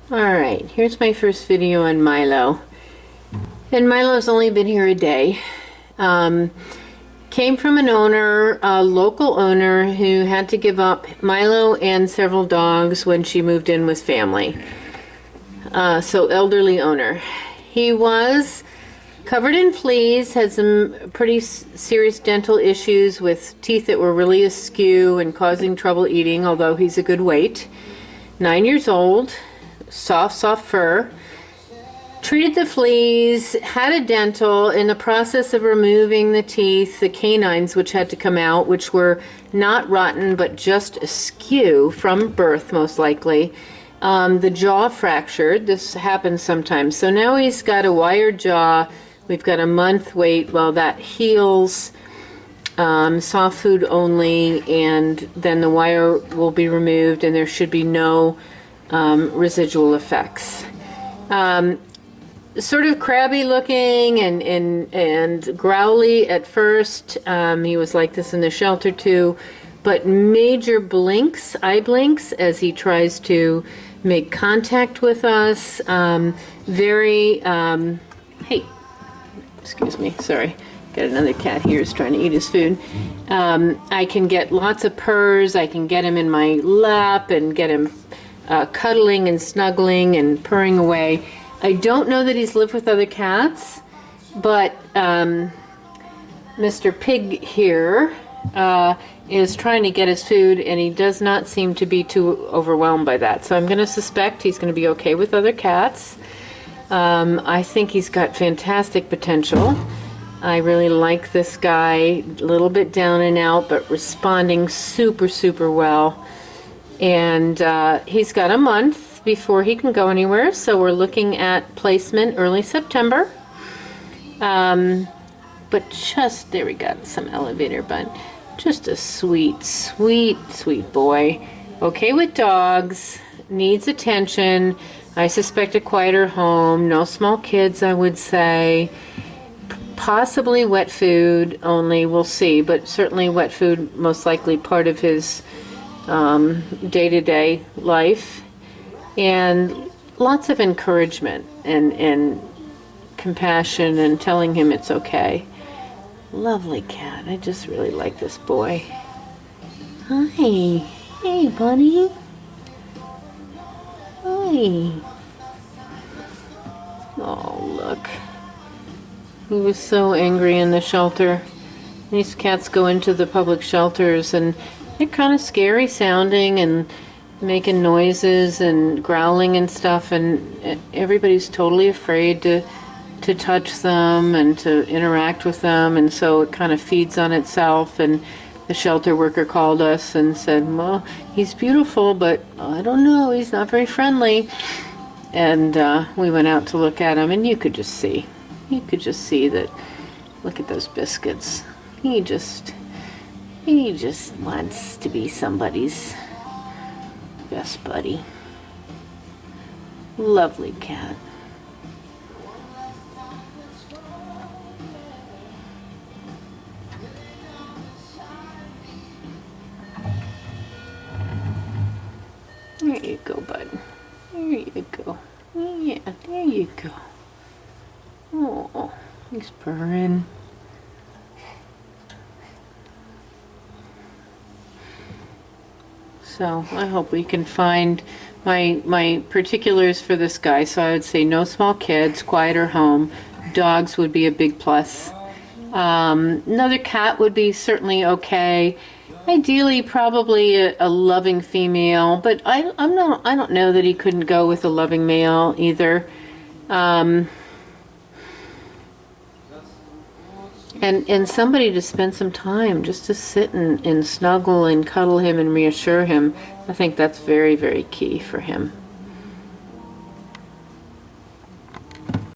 Alright, here's my first video on Milo. And Milo's only been here a day. Came from an owner, a local owner, who had to give up Milo and several dogs when she moved in with family. So elderly owner. He was covered in fleas, had some pretty serious dental issues with teeth that were really askew and causing trouble eating, although he's a good weight. 9 years old, soft fur. Treated the fleas, had a dental, in the process of removing the teeth, the canines which had to come out, which were not rotten but just askew from birth most likely. The jaw fractured. This happens sometimes. So now he's got a wired jaw. We've got a month wait while that heals. Soft food only, and then the wire will be removed and there should be no residual effects. Sort of crabby looking and growly at first. He was like this in the shelter too, but major blinks, eye blinks, as he tries to make contact with us. Hey, excuse me, sorry. Got another cat here who's trying to eat his food. I can get lots of purrs. I can get him in my lap and get him cuddling and snuggling and purring away. I don't know that he's lived with other cats, but Mr. Pig here is trying to get his food, and he does not seem to be too overwhelmed by that. So I'm going to suspect he's going to be okay with other cats. I think he's got fantastic potential. I really like this guy, a little bit down and out, but responding super well. And he's got a month before he can go anywhere, so we're looking at placement early September. But just, there we got some elevator bun. Just a sweet boy. Okay with dogs, needs attention. I suspect a quieter home, no small kids, I would say. Possibly wet food only, we'll see, but certainly wet food most likely part of his day-to-day life. And lots of encouragement and compassion and telling him it's okay. Lovely cat. I just really like this boy. Hi. Hey, buddy. Hi. Oh, look. He was so angry in the shelter. These cats go into the public shelters and they're kind of scary sounding and making noises and growling and stuff, and everybody's totally afraid to touch them and to interact with them, and so it kind of feeds on itself. And the shelter worker called us and said, well, he's beautiful, but I don't know, he's not very friendly. And we went out to look at him, and you could just see that. Look at those biscuits. He just wants to be somebody's best buddy. Lovely cat. There you go, bud. There you go. Yeah, there you go. Oh, he's purring. So I hope we can find my particulars for this guy. So I would say no small kids, quieter home. Dogs would be a big plus. Another cat would be certainly okay. Ideally, probably a loving female, but I don't know that he couldn't go with a loving male either. And somebody to spend some time, just to sit and snuggle and cuddle him and reassure him. I think that's very key for him.